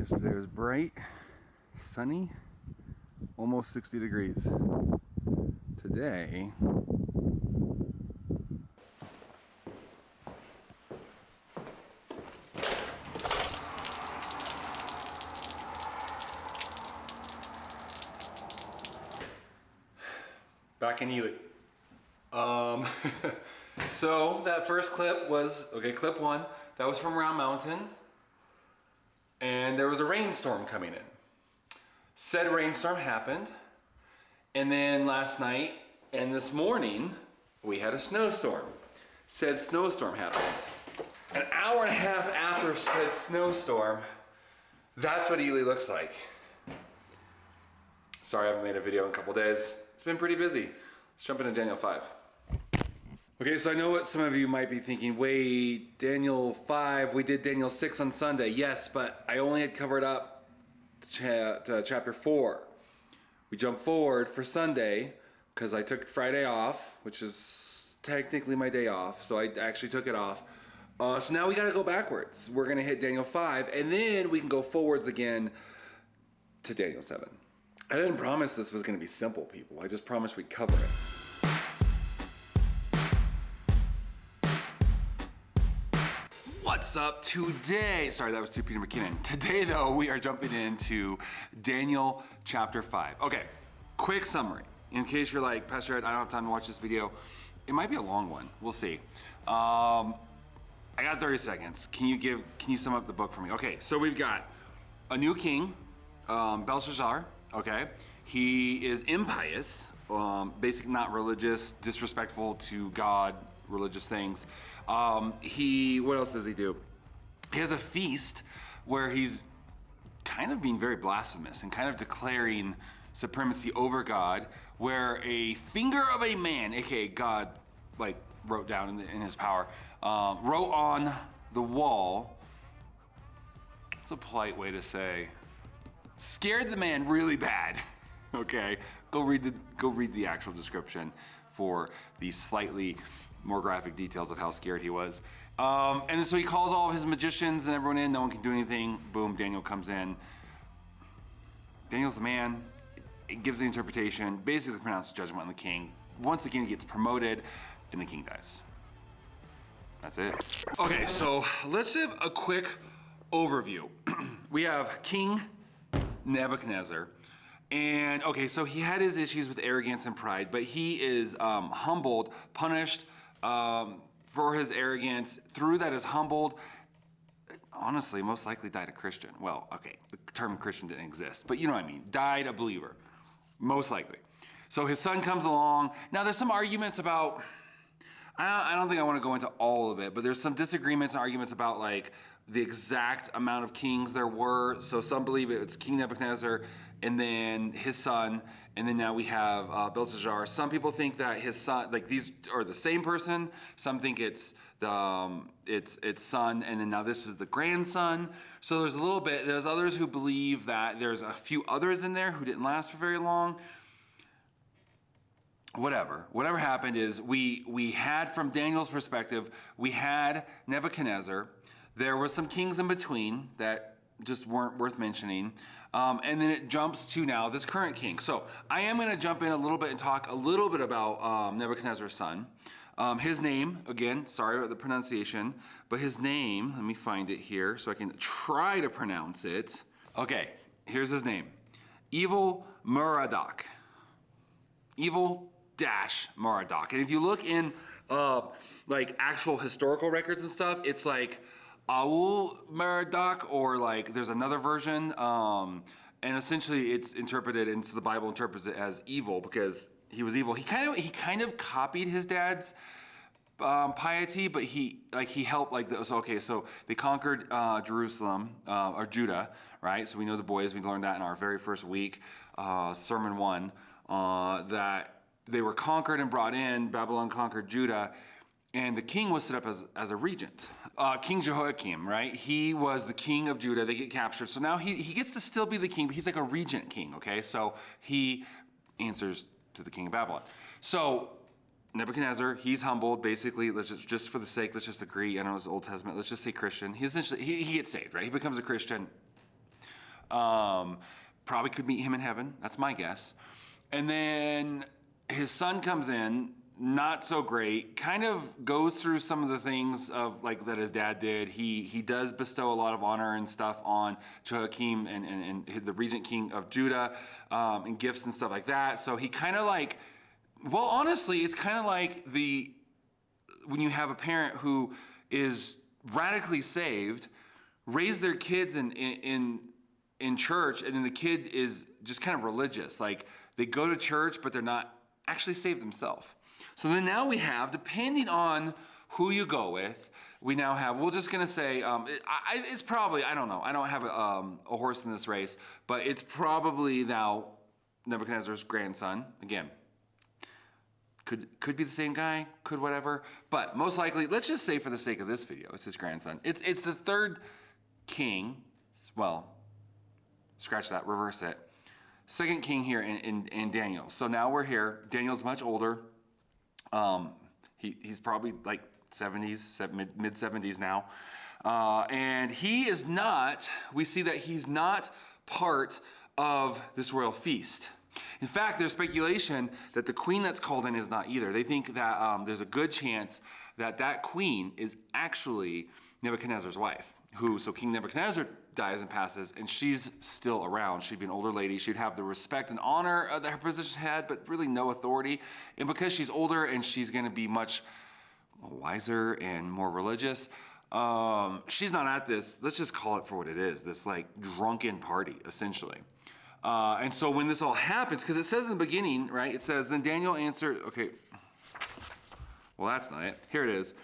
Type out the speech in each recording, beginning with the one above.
Yesterday was bright, sunny, almost 60 degrees. Today, back in Ely. So that first clip was, okay, clip one, that was from Round Mountain. And there was a rainstorm coming in. Said rainstorm happened. And then last night and this morning, we had a snowstorm. Said snowstorm happened. An hour and a half after said snowstorm, that's what Ely looks like. Sorry I haven't made a video in a couple days. It's been pretty busy. Let's jump into Daniel 5. Okay, so I know what some of you might be thinking, wait, Daniel 5, we did Daniel 6 on Sunday. Yes, but I only had covered up to chapter 4. We jumped forward for Sunday because I took Friday off, which is technically my day off, so I actually took it off. So now we gotta go backwards. We're gonna hit Daniel 5, and then we can go forwards again to Daniel 7. I didn't promise this was gonna be simple, people. I just promised we'd cover it. What's up today? Sorry, that was to Peter McKinnon. Today, though, we are jumping into Daniel chapter 5. Okay, quick summary. In case you're like, Pastor Ed, I don't have time to watch this video. It might be a long one. We'll see. I got 30 seconds. Can you sum up the book for me? Okay, so we've got a new king, Belshazzar. Okay, he is impious, basically not religious, disrespectful to God, religious things. What else does he do? He has a feast where he's kind of being very blasphemous and kind of declaring supremacy over God, where a finger of a man, aka God, like wrote down in his power, wrote on the wall. It's a polite way to say, scared the man really bad. Okay, go read the actual description for the slightly more graphic details of how scared he was. And so he calls all of his magicians and everyone in, no one can do anything. Boom, Daniel comes in. Daniel's the man, it gives the interpretation, basically pronounces judgment on the king. Once again, he gets promoted and the king dies. That's it. Okay, so let's have a quick overview. We have King Nebuchadnezzar. And okay, so he had his issues with arrogance and pride, but he is humbled, punished for his arrogance. Through that is humbled. Honestly, most likely died a Christian. Well, okay, the term Christian didn't exist, but you know what I mean. Died a believer, most likely. So his son comes along. Now there's some arguments about, I don't think I want to go into all of it, but there's some disagreements and arguments about like the exact amount of kings there were. So some believe it's King Nebuchadnezzar and then his son, and then now we have Belshazzar. Some people think that his son, like these are the same person. Some think it's the it's son, and then now this is the grandson. So there's a little bit. There's others who believe that there's a few others in there who didn't last for very long. Whatever happened is we had, from Daniel's perspective, we had Nebuchadnezzar. There were some kings in between that just weren't worth mentioning. And then it jumps to now this current king. So I am going to jump in a little bit and talk a little bit about Nebuchadnezzar's son. His name, again, sorry about the pronunciation, but his name, let me find it here so I can try to pronounce it. Okay, here's his name. Evil Merodach. Evil-Merodach. And if you look in like actual historical records and stuff, it's like Aul-Merodach, or like there's another version. And essentially it's interpreted, and so the Bible interprets it as evil because he was evil. He kind of copied his dad's piety, but he helped like this. Okay, so they conquered Jerusalem or Judah, right? So we know the boys. We learned that in our very first week, sermon 1, that they were conquered and brought in. Babylon conquered Judah, and the king was set up as a regent. King Jehoiakim, right? He was the king of Judah. They get captured, so now he gets to still be the king, but he's like a regent king. Okay, so he answers to the king of Babylon. So Nebuchadnezzar, he's humbled. Basically, let's just for the sake, let's just agree. I know it's Old Testament. Let's just say Christian. He essentially he gets saved, right? He becomes a Christian. Probably could meet him in heaven. That's my guess. And then his son comes in, not so great, kind of goes through some of the things of like that his dad did. He does bestow a lot of honor and stuff on Jehoiakim and the regent king of Judah, and gifts and stuff like that. So he kind of like, well, honestly, it's kind of like when you have a parent who is radically saved, raise their kids in church, and then the kid is just kind of religious. Like they go to church, but they're not actually saved themselves. So then now we have, depending on who you go with, we now have, we're just gonna say, it's probably, I don't know, I don't have a horse in this race, but it's probably now Nebuchadnezzar's grandson. Again, could be the same guy, could whatever, but most likely, let's just say for the sake of this video, it's his grandson. It's the third king, well, scratch that, reverse it. Second king here in Daniel. So now we're here, Daniel's much older. He's probably like 70s, mid 70s now. And he is not, we see that he's not part of this royal feast. In fact, there's speculation that the queen that's called in is not either. They think that there's a good chance that that queen is actually Nebuchadnezzar's wife, so King Nebuchadnezzar dies and passes, and she's still around. She'd be an older lady. She'd have the respect and honor that her position had, but really no authority. And because she's older and she's going to be much wiser and more religious, she's not at this, let's just call it for what it is, this like drunken party, essentially. And so when this all happens, because it says in the beginning, right, it says, then Daniel answered, okay, well, that's not it. Here it is.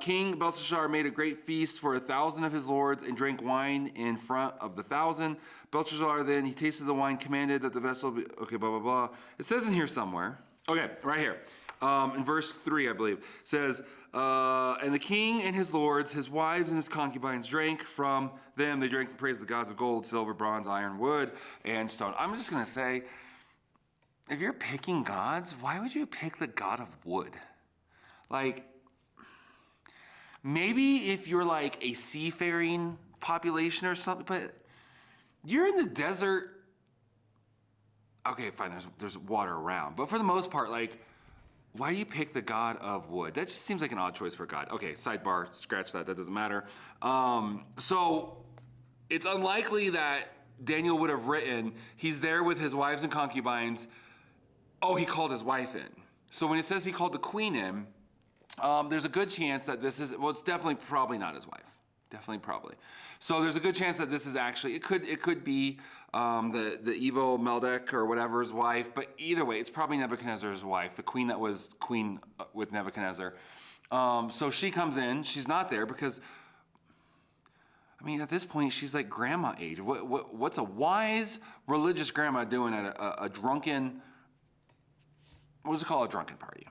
King Belshazzar made a great feast for 1,000 of his lords and drank wine in front of the 1,000. Belshazzar then, he tasted the wine, commanded that the vessel be, okay, blah, blah, blah. It says in here somewhere, okay, right here. In verse 3, I believe, says, and the king and his lords, his wives and his concubines drank from them. They drank and praised the gods of gold, silver, bronze, iron, wood, and stone. I'm just going to say, if you're picking gods, why would you pick the god of wood? Like, maybe if you're like a seafaring population or something, but you're in the desert. Okay, fine, there's water around. But for the most part, like, why do you pick the god of wood? That just seems like an odd choice for a god. Okay, sidebar, scratch that, that doesn't matter. So it's unlikely that Daniel would have written, he's there with his wives and concubines. Oh, he called his wife in. So when it says he called the queen in, there's a good chance that this is, well, it's definitely probably not his wife. Definitely, probably. So there's a good chance that this is actually, it could be the evil Meldek or whatever's wife, but either way, it's probably Nebuchadnezzar's wife, the queen that was queen with Nebuchadnezzar. So she comes in, she's not there because, I mean, at this point, she's like grandma age. What's a wise religious grandma doing at a drunken, what's it called, a drunken party?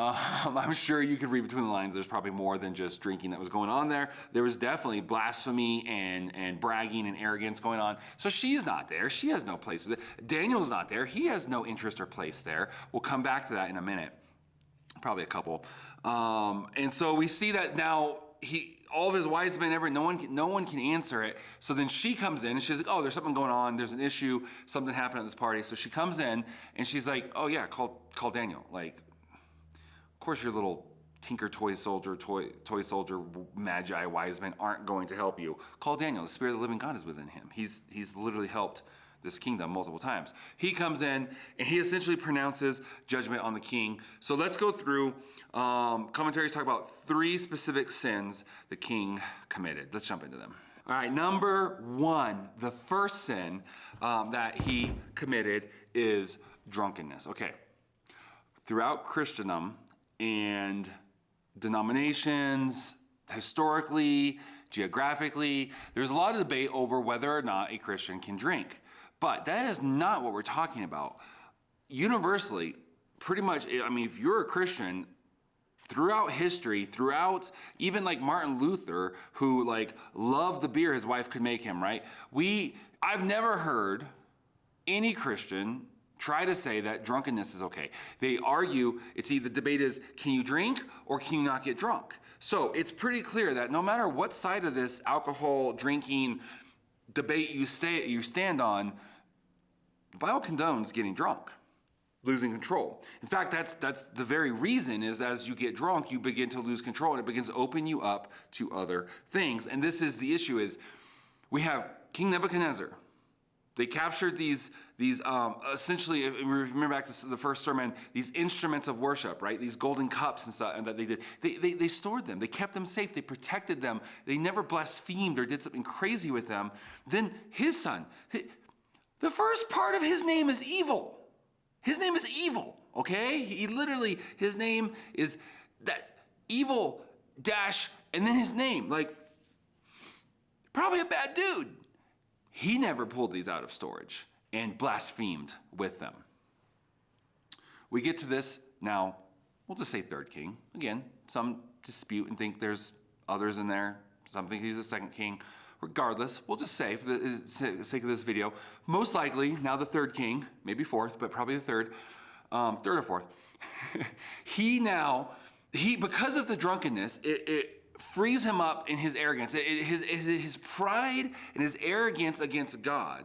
I'm sure you could read between the lines. There's probably more than just drinking that was going on there. There was definitely blasphemy and bragging and arrogance going on. So she's not there. She has no place with it. Daniel's not there. He has no interest or place there. We'll come back to that in a minute. Probably a couple. And so we see that now all of his wise men, no one can answer it. So then she comes in and she's like, oh, there's something going on. There's an issue. Something happened at this party. So she comes in and she's like, oh yeah, call Daniel. Like, of course, your little tinker toy soldier, magi, wise men aren't going to help you. Call Daniel. The Spirit of the living God is within him. He's literally helped this kingdom multiple times. He comes in and he essentially pronounces judgment on the king. So let's go through. Commentaries talk about 3 specific sins the king committed. Let's jump into them. All right, number 1, the first sin that he committed is drunkenness. Okay, throughout Christendom, and denominations, historically, geographically, there's a lot of debate over whether or not a Christian can drink. But that is not what we're talking about. Universally, pretty much, I mean, if you're a Christian, throughout history, throughout even like Martin Luther, who like loved the beer his wife could make him, right? I've never heard any Christian try to say that drunkenness is okay. They argue, the debate is, can you drink or can you not get drunk? So it's pretty clear that no matter what side of this alcohol drinking debate you stand on, the Bible condones getting drunk, losing control. In fact, that's the very reason is as you get drunk, you begin to lose control, and it begins to open you up to other things. And this is the issue: is we have King Nebuchadnezzar. They captured these essentially, if we remember back to the first sermon, these instruments of worship, right? These golden cups and stuff, and that they did. They stored them. They kept them safe. They protected them. They never blasphemed or did something crazy with them. Then his son, the first part of his name is evil. His name is evil, okay? He literally, his name is that evil dash, and then his name. Like, probably a bad dude. He never pulled these out of storage and blasphemed with them. We get to this now, we'll just say third king. Again, some dispute and think there's others in there. Some think he's the second king. Regardless, we'll just say, for the sake of this video, most likely now the third king, maybe fourth, but probably the third or fourth. Because of the drunkenness, it frees him up in his arrogance, his pride and his arrogance against God,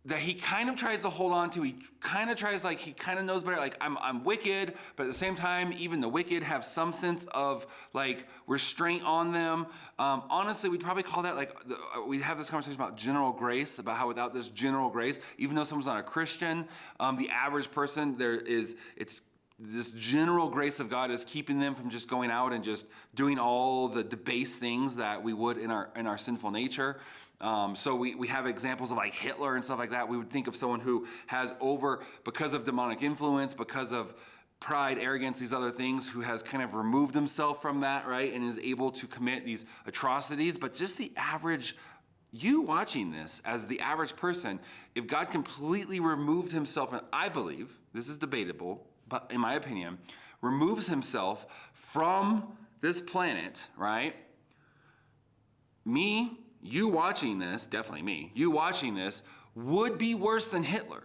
that he kind of tries to hold on to. He kind of knows better, like I'm wicked, but at the same time, even the wicked have some sense of like restraint on them. Honestly, we'd probably call that we have this conversation about general grace, about how without this general grace, even though someone's not a Christian, the average person, it's this general grace of God is keeping them from just going out and just doing all the debased things that we would in our sinful nature. So we have examples of like Hitler and stuff like that. We would think of someone who has because of demonic influence, because of pride, arrogance, these other things, who has kind of removed himself from that, right? And is able to commit these atrocities. But just the average, you watching this as the average person, if God completely removed himself, and I believe, this is debatable, but in my opinion, removes himself from this planet, right? You watching this, definitely me, you watching this would be worse than Hitler,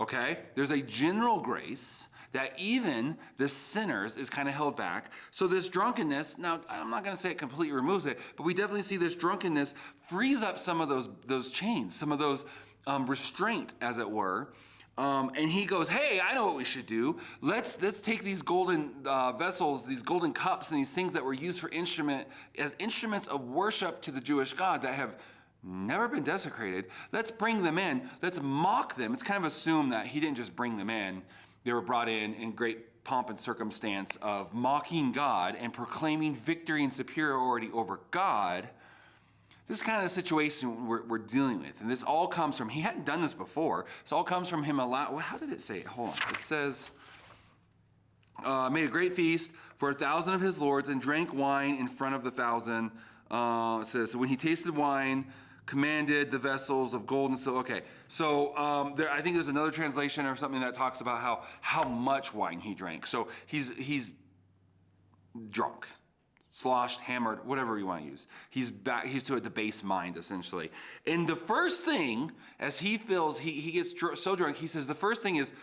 okay? There's a general grace that even the sinners is kind of held back. So this drunkenness, now I'm not gonna say it completely removes it, but we definitely see this drunkenness frees up some of those chains, some of those restraint, as it were. And he goes, hey, I know what we should do. Let's take these golden vessels, these golden cups, and these things that were used as instruments of worship to the Jewish God that have never been desecrated. Let's bring them in. Let's mock them. It's kind of assumed that he didn't just bring them in. They were brought in great pomp and circumstance of mocking God and proclaiming victory and superiority over God. This is kind of the situation we're dealing with. And this all comes from, he hadn't done this before. This all comes from him well, how did it say it? Hold on. It says, made a great feast for 1,000 of his lords and drank wine in front of the 1,000. It says, so when he tasted wine, commanded the vessels of gold and silver. Okay, so I think there's another translation or something that talks about how much wine he drank. So he's drunk. Sloshed, hammered, whatever you want to use. He's to a debased mind, essentially. And the first thing, as he feels, he gets so drunk, he says the first thing is,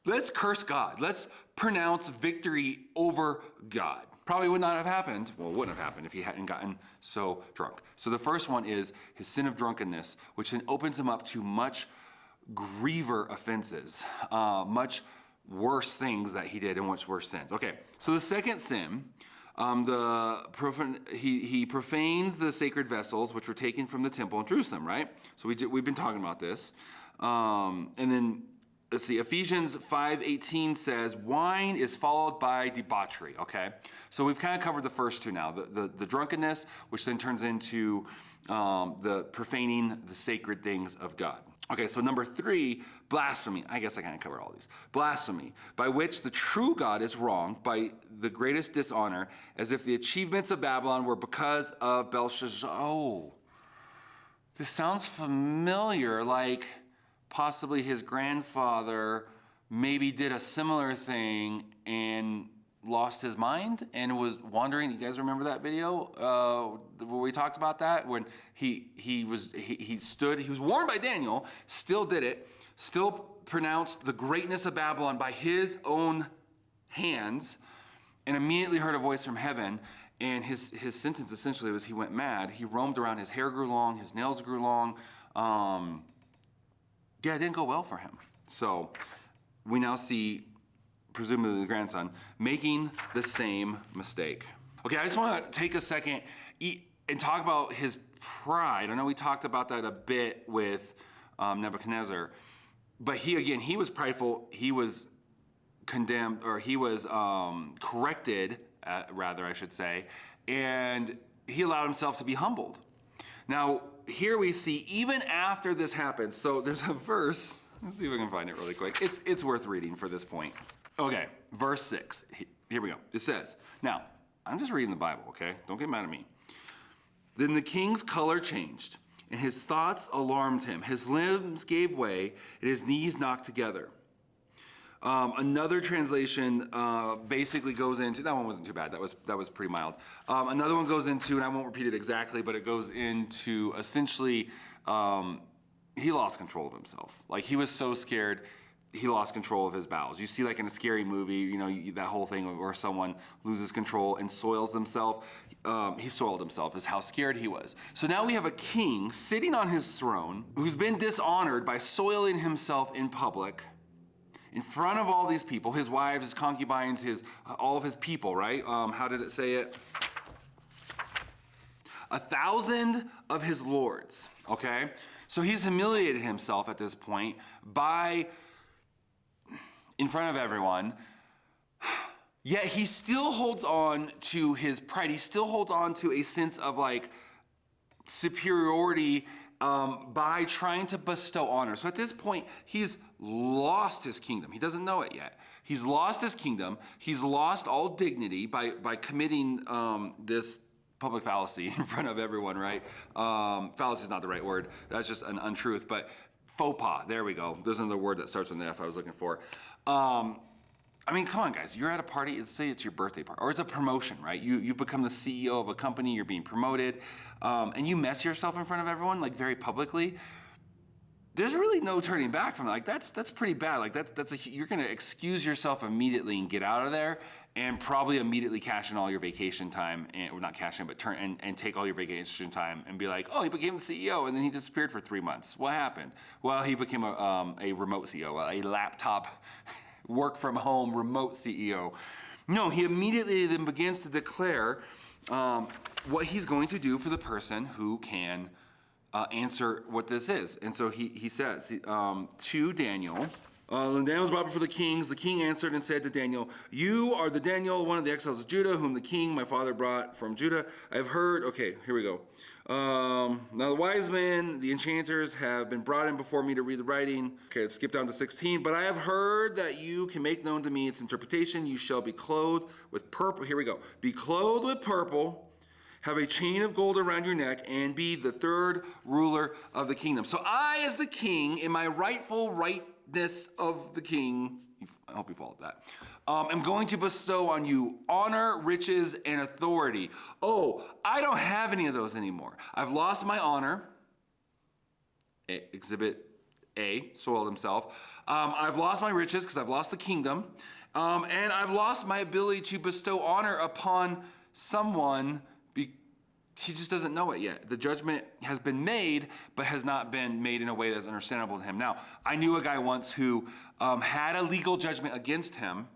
let's curse God. Let's pronounce victory over God. Probably would not have happened. Well, it wouldn't have happened if he hadn't gotten so drunk. So the first one is his sin of drunkenness, which then opens him up to much griever offenses, much worse things that he did and much worse sins. Okay, so the second sin, he profanes the sacred vessels which were taken from the temple in Jerusalem, right? So we've been talking about this. And then, let's see, Ephesians 5:18 says, wine is followed by debauchery, okay? So we've kind of covered the first two now, the drunkenness, which then turns into the profaning the sacred things of God. Okay, so number 3, blasphemy. I guess I kind of covered all these. Blasphemy, by which the true God is wronged by the greatest dishonor, as if the achievements of Babylon were because of Belshazzar. Oh, this sounds familiar, like possibly his grandfather maybe did a similar thing and lost his mind and was wandering. You guys remember that video where we talked about that? When he was warned by Daniel, still did it, still pronounced the greatness of Babylon by his own hands, and immediately heard a voice from heaven And his sentence essentially was he went mad. He roamed around. His hair grew long. His nails grew long. Yeah, it didn't go well for him. So we now see, presumably the grandson, making the same mistake. Okay, I just want to take a second and talk about his pride. I know we talked about that a bit with Nebuchadnezzar, but he was prideful. He was condemned, or he was corrected, rather, I should say, and he allowed himself to be humbled. Now, here we see, even after this happens, so there's a verse, let's see if I can find it really quick. It's worth reading for this point. Okay, verse 6, here we go. It says, now, I'm just reading the Bible, okay? Don't get mad at me. Then the king's color changed, and his thoughts alarmed him. His limbs gave way, and his knees knocked together. Another translation basically goes into, that one wasn't too bad, that was pretty mild. Another one goes into, and I won't repeat it exactly, but it goes into essentially, he lost control of himself. Like, he was so scared, he lost control of his bowels. You see, like in a scary movie, you know, that whole thing where someone loses control and soils themselves. He soiled himself, is how scared he was. So now we have a king sitting on his throne who's been dishonored by soiling himself in public, in front of all these people, his wives, his concubines, all of his people, right? How did it say it? 1,000 of his lords, okay? So he's humiliated himself at this point by, in front of everyone, yet he still holds on to his pride. He still holds on to a sense of like superiority by trying to bestow honor. So at this point, he's lost his kingdom. He doesn't know it yet. He's lost his kingdom. He's lost all dignity by committing this public fallacy in front of everyone, right? Fallacy is not the right word. That's just an untruth, but faux pas, there we go. There's another word that starts with an F I was looking for. I mean, come on, guys. You're at a party, let's say it's your birthday party, or it's a promotion, right? You've become the CEO of a company, you're being promoted, and you mess yourself in front of everyone, like very publicly. There's really no turning back from that. Like, that's pretty bad. Like, you're gonna excuse yourself immediately and get out of there, and probably immediately cash in all your vacation time, and, well, not cash in, but and take all your vacation time and be like, oh, he became the CEO, and then he disappeared for 3 months. What happened? Well, he became a remote CEO, a laptop, work from home, remote CEO. No, he immediately then begins to declare what he's going to do for the person who can answer what this is. And so he says to Daniel, when Daniel was brought before the kings, the king answered and said to Daniel, you are the Daniel, one of the exiles of Judah, whom the king, my father, brought from Judah. I have heard, okay, here we go. Now the wise men, the enchanters, have been brought in before me to read the writing. Okay, let's skip down to 16. But I have heard that you can make known to me its interpretation. You shall be clothed with purple. Here we go. Be clothed with purple, have a chain of gold around your neck, and be the third ruler of the kingdom. So I, as the king, in my rightful rightness of the king, I hope you followed that, am going to bestow on you honor, riches, and authority. Oh, I don't have any of those anymore. I've lost my honor. Exhibit A, soiled himself. I've lost my riches because I've lost the kingdom. And I've lost my ability to bestow honor upon someone. He just doesn't know it yet. The judgment has been made, but has not been made in a way that's understandable to him. Now, I knew a guy once who had a legal judgment against him,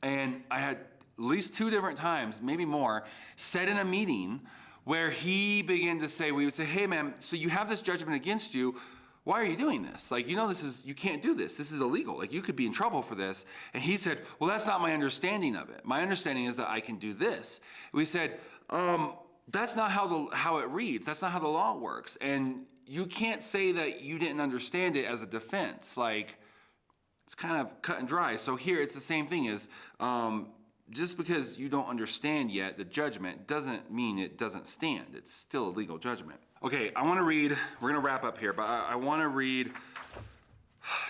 and I had at least 2 different times, maybe more, said in a meeting where he began to say, we would say, hey man, so you have this judgment against you, why are you doing this? Like, you know, you can't do this. This is illegal. Like, you could be in trouble for this. And he said, well, that's not my understanding of it. My understanding is that I can do this. We said, that's not how it reads. That's not how the law works. And you can't say that you didn't understand it as a defense. Like, it's kind of cut and dry. So here it's the same thing as just because you don't understand yet the judgment doesn't mean it doesn't stand. It's still a legal judgment. Okay, I want to read, we're going to wrap up here, but I want to read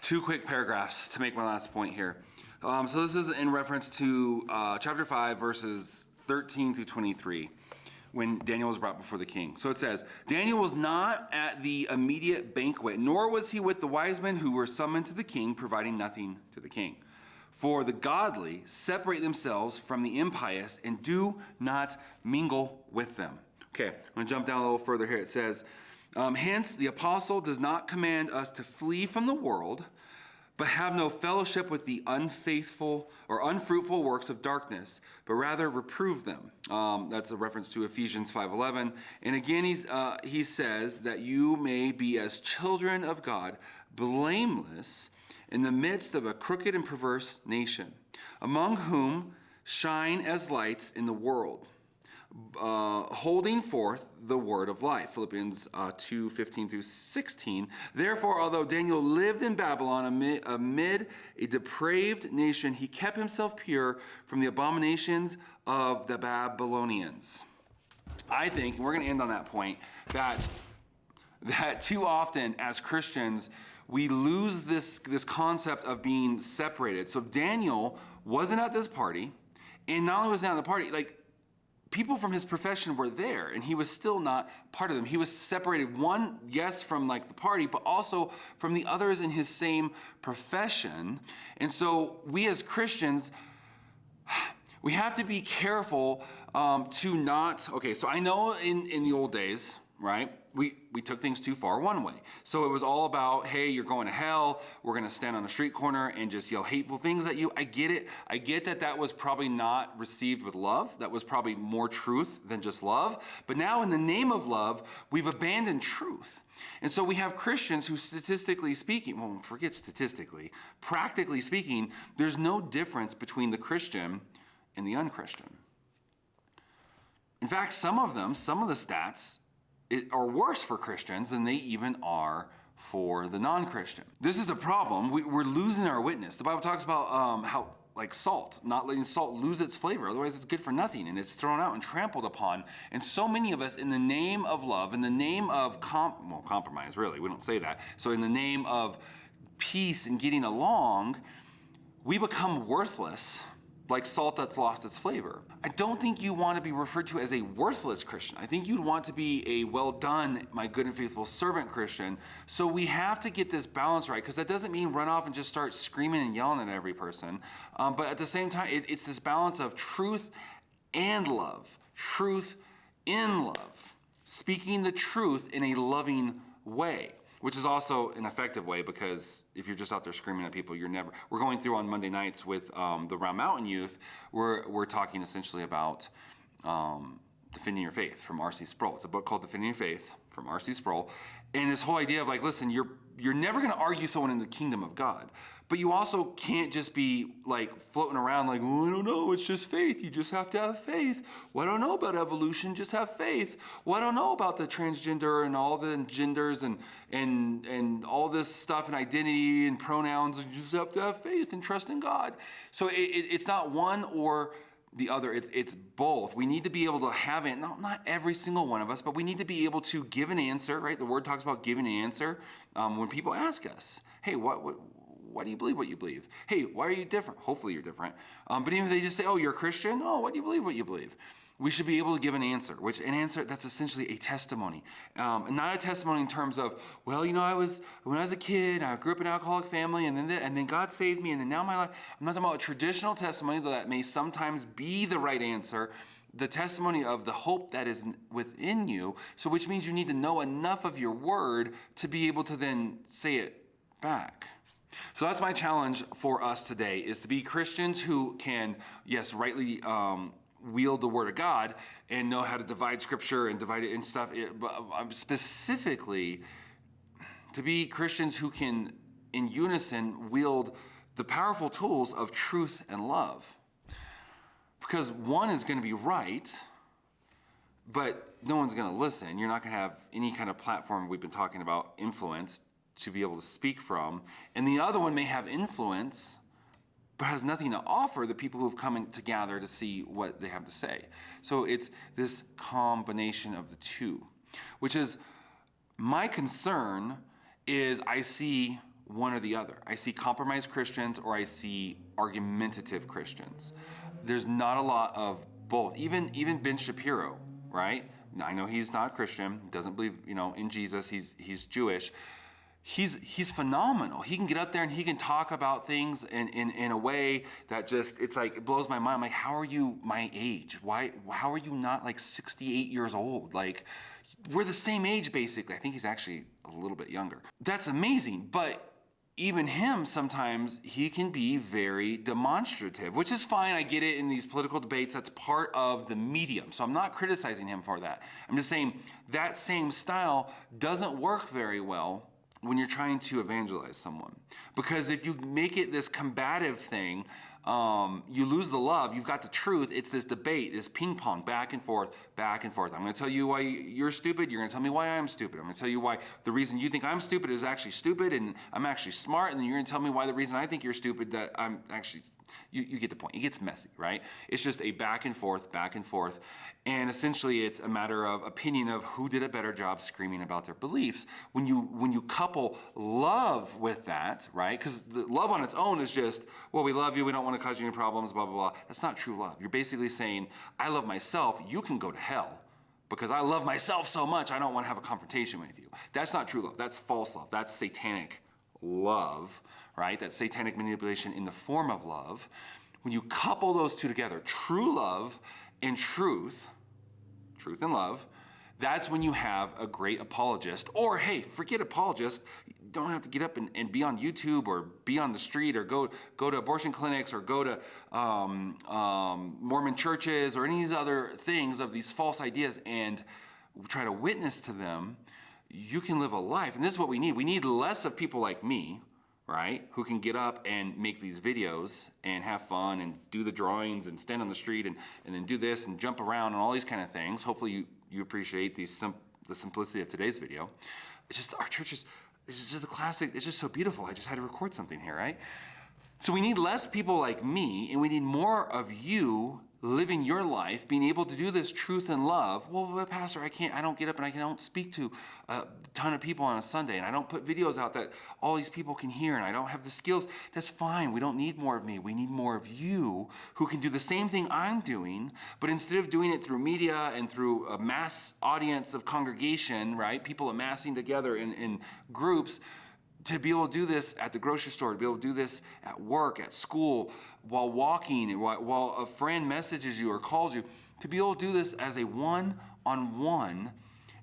2 quick paragraphs to make my last point here. So this is in reference to chapter 5, verses 13 through 23, when Daniel was brought before the king. So it says, Daniel was not at the immediate banquet, nor was he with the wise men who were summoned to the king, providing nothing to the king. For the godly separate themselves from the impious and do not mingle with them. Okay, I'm going to jump down a little further here. It says, hence the apostle does not command us to flee from the world, but have no fellowship with the unfaithful or unfruitful works of darkness, but rather reprove them. That's a reference to Ephesians 5:11. And again, he says that you may be as children of God, blameless in the midst of a crooked and perverse nation, among whom shine as lights in the world, holding forth the word of life. Philippians 2:15 through 16. Therefore, although Daniel lived in Babylon amid a depraved nation, he kept himself pure from the abominations of the Babylonians. I think, and we're going to end on that point, that too often as Christians, we lose this concept of being separated. So Daniel wasn't at this party, and not only was he not at the party, like, people from his profession were there, and he was still not part of them. He was separated, one, yes, from like the party, but also from the others in his same profession. And so we as Christians, we have to be careful to not, okay, so I know in the old days, right, we took things too far one way. So it was all about, hey, you're going to hell, we're going to stand on a street corner and just yell hateful things at you. I get it. I get that was probably not received with love. That was probably more truth than just love. But now in the name of love, we've abandoned truth. And so we have Christians who statistically speaking, well, forget statistically, practically speaking, there's no difference between the Christian and the unchristian. In fact, some of the stats are worse for Christians than they even are for the non-Christian. This is a problem. We're losing our witness. The Bible talks about how, like salt, not letting salt lose its flavor. Otherwise, it's good for nothing, and it's thrown out and trampled upon. And so many of us, in the name of love, in the name of compromise, really, we don't say that. So in the name of peace and getting along, we become worthless, like salt that's lost its flavor. I don't think you want to be referred to as a worthless Christian. I think you'd want to be a well done, my good and faithful servant Christian. So we have to get this balance right, because that doesn't mean run off and just start screaming and yelling at every person. But at the same time, it's this balance of truth and love. Truth in love. Speaking the truth in a loving way. Which is also an effective way, because if you're just out there screaming at people, we're going through on Monday nights with the Round Mountain Youth, we're talking essentially about Defending Your Faith from R.C. Sproul. It's a book called Defending Your Faith from R.C. Sproul. And this whole idea of like, listen, you're never going to argue someone in the kingdom of God. But you also can't just be like floating around like, oh, I don't know, it's just faith. You just have to have faith. Well, I don't know about evolution, just have faith. Well, I don't know about the transgender and all the genders and all this stuff and identity and pronouns. You just have to have faith and trust in God. So it's not one or the other, it's both. We need to be able to have it, not every single one of us, but we need to be able to give an answer, right? The word talks about giving an answer when people ask us, hey, why do you believe what you believe? Hey, why are you different? Hopefully you're different. But even if they just say, oh, you're a Christian? Oh, why do you believe what you believe? We should be able to give an answer, which an answer that's essentially a testimony. And not a testimony in terms of, well, you know, when I was a kid, I grew up in an alcoholic family, and then God saved me, and then now my life. I'm not talking about a traditional testimony, though that may sometimes be the right answer. The testimony of the hope that is within you, so which means you need to know enough of your word to be able to then say it back. So that's my challenge for us today, is to be Christians who can, yes, rightly wield the word of God and know how to divide scripture and divide it in stuff, but specifically to be Christians who can, in unison, wield the powerful tools of truth and love. Because one is going to be right, but no one's going to listen. You're not going to have any kind of platform we've been talking about, influence, to be able to speak from. And the other one may have influence, but has nothing to offer the people who have come in to gather to see what they have to say. So it's this combination of the two, which is my concern is I see one or the other. I see compromised Christians or I see argumentative Christians. There's not a lot of both. Even Ben Shapiro, right? I know he's not a Christian, doesn't believe, in Jesus, he's Jewish. he's phenomenal. He can get up there and he can talk about things in a way that just, it's like, it blows my mind. I'm like, how are you my age? How are you not like 68 years old? Like, we're the same age basically. I think he's actually a little bit younger. That's amazing, but even him, sometimes he can be very demonstrative, which is fine. I get it in these political debates. That's part of the medium. So I'm not criticizing him for that. I'm just saying that same style doesn't work very well when you're trying to evangelize someone. Because if you make it this combative thing, you lose the love. You've got the truth. It's this debate, this ping pong, back and forth, back and forth. I'm going to tell you why you're stupid. You're going to tell me why I'm stupid. I'm going to tell you why the reason you think I'm stupid is actually stupid and I'm actually smart. And then you're going to tell me why the reason I think you're stupid that I'm actually, you get the point. It gets messy, right? It's just a back and forth, back and forth. And essentially it's a matter of opinion of who did a better job screaming about their beliefs. When you couple love with that, right? Because the love on its own is just, well, we love you. We don't want to cause you any problems, blah, blah, blah. That's not true love. You're basically saying, I love myself. You can go to hell because I love myself so much. I don't want to have a confrontation with you. That's not true love. That's false love. That's satanic love, right? That's satanic manipulation in the form of love. When you couple those two together, true love and truth and love, that's when you have a great apologist. Or hey, forget apologist. You don't have to get up and be on YouTube or be on the street or go to abortion clinics or go to Mormon churches or any of these other things of these false ideas and try to witness to them. You can live a life, and this is what we need. We need less of people like me, right, who can get up and make these videos and have fun and do the drawings and stand on the street and then do this and jump around and all these kind of things. Hopefully you appreciate the simplicity of today's video. It's just, our church is just the classic, it's just so beautiful. I just had to record something here, right? So we need less people like me, and we need more of you living your life, being able to do this truth and love. Well, but Pastor, I don't get up and I don't speak to a ton of people on a Sunday, and I don't put videos out that all these people can hear, and I don't have the skills. That's fine. We don't need more of me. We need more of you who can do the same thing I'm doing, but instead of doing it through media and through a mass audience of congregation, right, people amassing together in groups, to be able to do this at the grocery store, to be able to do this at work, at school, while walking, while a friend messages you or calls you, to be able to do this as a one-on-one,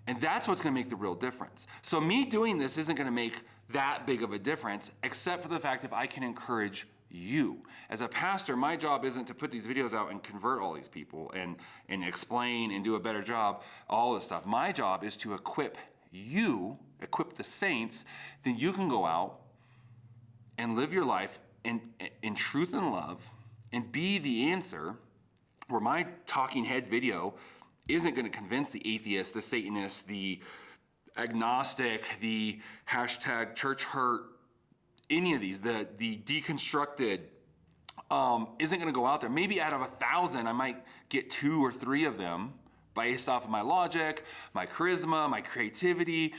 and that's what's gonna make the real difference. So me doing this isn't gonna make that big of a difference, except for the fact if I can encourage you. As a pastor, my job isn't to put these videos out and convert all these people and explain and do a better job, all this stuff. My job is to equip you, equip the saints, then you can go out and live your life in truth and love and be the answer, where my talking head video isn't going to convince the atheist, the Satanist, the agnostic, the hashtag church hurt, any of these, the deconstructed, isn't going to go out there. Maybe out of 1,000, I might get 2 or 3 of them based off of my logic, my charisma, my creativity.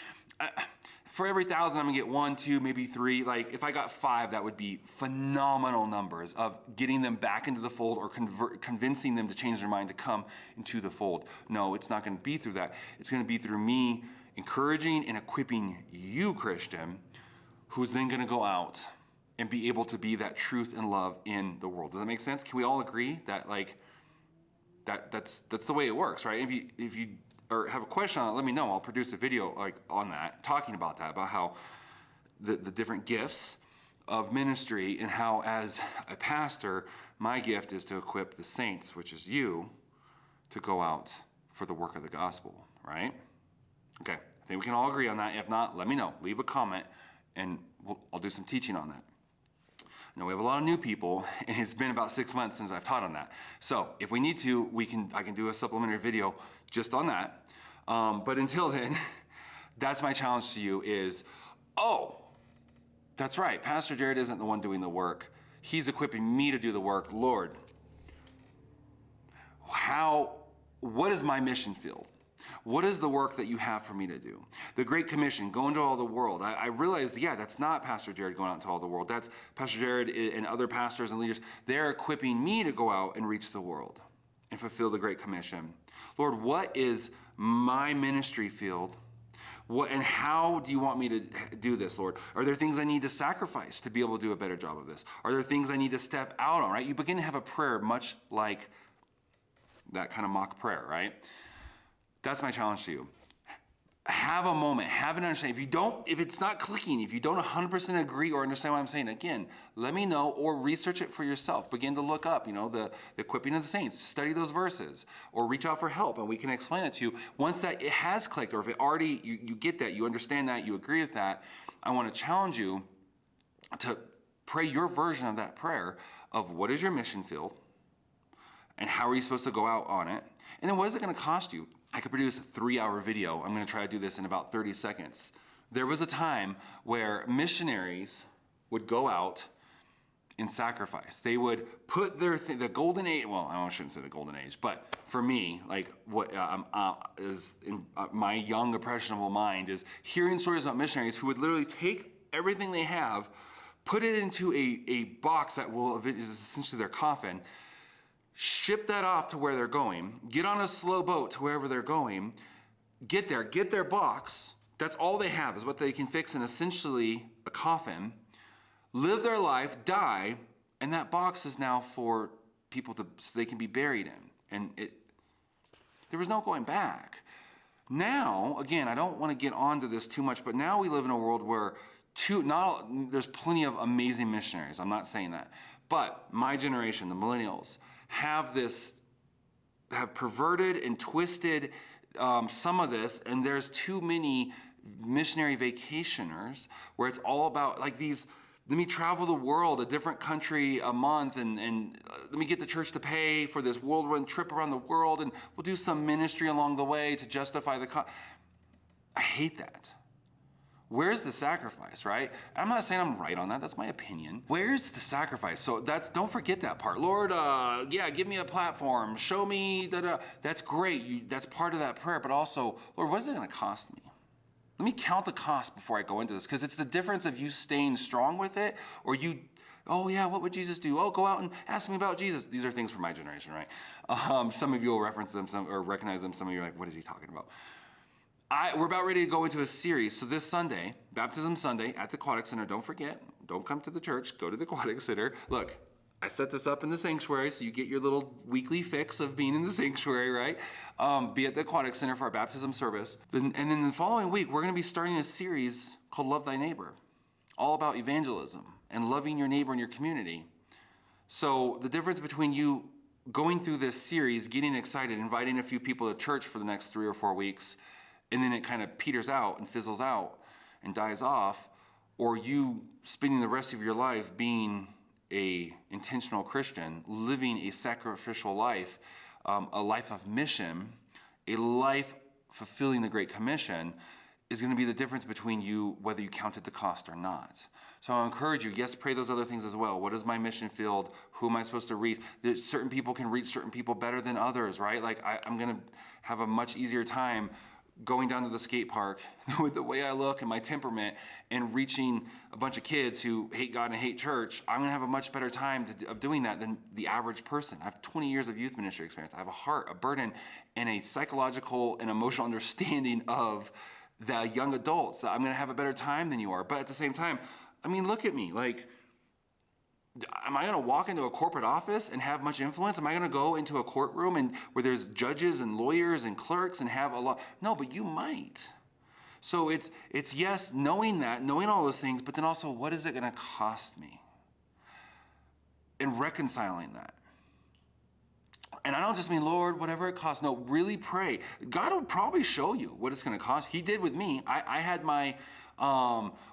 For every 1,000, I'm gonna get 1, 2, maybe 3. Like if I got 5, that would be phenomenal numbers of getting them back into the fold or convincing them to change their mind to come into the fold. No, it's not gonna be through that. It's gonna be through me encouraging and equipping you, Christian, who's then gonna go out and be able to be that truth and love in the world. Does that make sense? Can we all agree that like that's the way it works, right? If you or have a question on it, let me know. I'll produce a video like on that, talking about that, about how the different gifts of ministry and how as a pastor, my gift is to equip the saints, which is you, to go out for the work of the gospel, right? Okay, I think we can all agree on that. If not, let me know. Leave a comment and I'll do some teaching on that. Now we have a lot of new people, and it's been about 6 months since I've taught on that. So if we need to, I can do a supplementary video just on that. But until then, that's my challenge to you is, oh, that's right, Pastor Jared isn't the one doing the work. He's equipping me to do the work. Lord, what is my mission field? What is the work that you have for me to do? The Great Commission, go into all the world. I realized, yeah, that's not Pastor Jared going out into all the world. That's Pastor Jared and other pastors and leaders. They're equipping me to go out and reach the world and fulfill the Great Commission. Lord, what is my ministry field? What and how do you want me to do this, Lord? Are there things I need to sacrifice to be able to do a better job of this? Are there things I need to step out on, right? You begin to have a prayer much like that kind of mock prayer, right? That's my challenge to you. Have a moment, have an understanding. If it's not clicking, if you don't 100% agree or understand what I'm saying, again, let me know or research it for yourself. Begin to look up, the equipping of the saints, study those verses, or reach out for help and we can explain it to you. Once that it has clicked, or if it already, you get that, you understand that, you agree with that, I want to challenge you to pray your version of that prayer of what is your mission field and how are you supposed to go out on it? And then what is it going to cost you? I could produce a 3-hour video. I'm going to try to do this in about 30 seconds. There was a time where missionaries would go out in sacrifice. They would put the golden age, well, I shouldn't say the golden age, but for me, like what is in my young, impressionable mind is hearing stories about missionaries who would literally take everything they have, put it into a box that is essentially their coffin, ship that off to where they're going, get on a slow boat to wherever they're going, get there, get their box. That's all they have is what they can fix in essentially a coffin, live their life, die, and that box is now for people so they can be buried in. And there was no going back. Now, again, I don't want to get onto this too much, but now we live in a world where there's plenty of amazing missionaries. I'm not saying that. But my generation, the millennials, have perverted and twisted some of this, and there's too many missionary vacationers where it's all about like these, let me travel the world, a different country a month, and let me get the church to pay for this whirlwind trip around the world, and we'll do some ministry along the way to justify I hate that. Where's the sacrifice, right? I'm not saying I'm right on that. That's my opinion. Where's the sacrifice? So don't forget that part. Lord, give me a platform. Show me that. That's great. That's part of that prayer. But also, Lord, what is it going to cost me? Let me count the cost before I go into this, because it's the difference of you staying strong with it, or what would Jesus do? Oh, go out and ask me about Jesus. These are things from my generation, right? Some of you will reference them, or recognize them. Some of you are like, what is he talking about? We're about ready to go into a series. So this Sunday, Baptism Sunday at the Aquatic Center, don't forget, don't come to the church, go to the Aquatic Center. Look, I set this up in the sanctuary so you get your little weekly fix of being in the sanctuary, right? Be at the Aquatic Center for our baptism service. And then the following week, we're going to be starting a series called Love Thy Neighbor, all about evangelism and loving your neighbor in your community. So the difference between you going through this series, getting excited, inviting a few people to church for the next 3 or 4 weeks, and then it kind of peters out and fizzles out and dies off, or you spending the rest of your life being a intentional Christian, living a sacrificial life, a life of mission, a life fulfilling the Great Commission, is going to be the difference between you, whether you counted the cost or not. So I encourage you, yes, pray those other things as well. What is my mission field? Who am I supposed to reach? Certain people can reach certain people better than others, right? Like I'm going to have a much easier time going down to the skate park with the way I look and my temperament and reaching a bunch of kids who hate God and hate church. I'm going to have a much better time of doing that than the average person. I have 20 years of youth ministry experience. I have a heart, a burden, and a psychological and emotional understanding of the young adults. I'm going to have a better time than you are. But at the same time, I mean, look at me. Like, am I going to walk into a corporate office and have much influence? Am I going to go into a courtroom and where there's judges and lawyers and clerks and have a lot? No, but you might. So it's yes, knowing all those things, but then also what is it going to cost me? And reconciling that. And I don't just mean, Lord, whatever it costs. No, really pray. God will probably show you what it's going to cost. He did with me. I had my,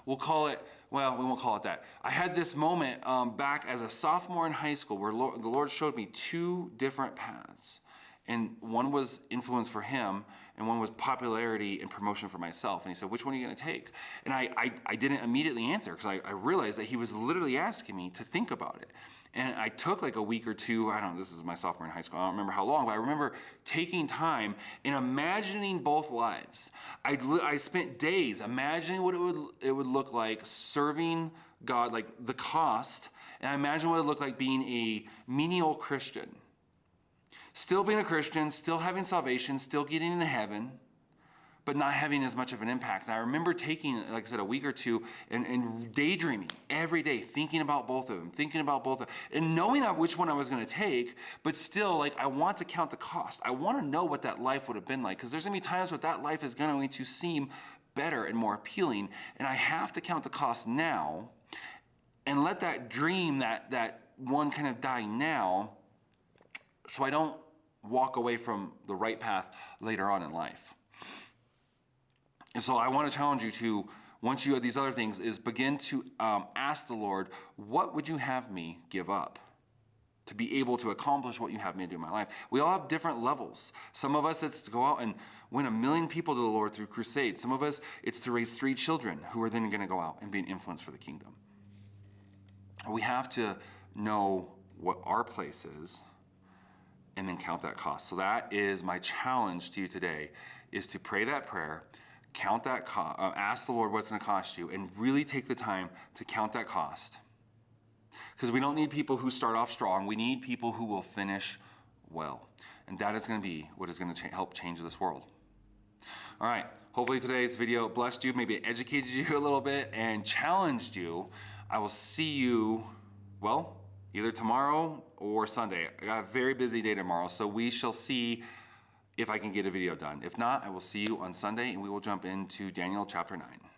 we'll call it, well, we won't call it that. I had this moment back as a sophomore in high school where the Lord showed me 2 different paths. And one was influence for him, and one was popularity and promotion for myself. And he said, which one are you going to take? And I didn't immediately answer because I realized that he was literally asking me to think about it. And I took like a week or 2, I don't know, this is my sophomore in high school, I don't remember how long, but I remember taking time and imagining both lives. I spent days imagining what it would look like serving God, like the cost, and I imagined what it would look like being a menial Christian. Still being a Christian, still having salvation, still getting into heaven, but not having as much of an impact. And I remember taking, like I said, a week or two and daydreaming every day, thinking about both of them, and knowing which one I was going to take, but still, like, I want to count the cost. I want to know what that life would have been like, because there's going to be times where that life is going to seem better and more appealing, and I have to count the cost now and let that dream, that one kind of die now, so I don't walk away from the right path later on in life. And so I want to challenge you to, once you have these other things, is begin to ask the Lord, what would you have me give up to be able to accomplish what you have me do in my life? We all have different levels. Some of us, it's to go out and win 1 million people to the Lord through crusades. Some of us, it's to raise 3 children who are then going to go out and be an influence for the kingdom. We have to know what our place is and then count that cost. So that is my challenge to you today, is to pray that prayer, count that cost, ask the Lord what's going to cost you, and really take the time to count that cost. Because we don't need people who start off strong. We need people who will finish well. And that is going to be what is going to help change this world. All right. Hopefully today's video blessed you, maybe educated you a little bit, and challenged you. I will see you, well, either tomorrow or Sunday. I got a very busy day tomorrow, so we shall see if I can get a video done. If not, I will see you on Sunday, and we will jump into Daniel chapter 9.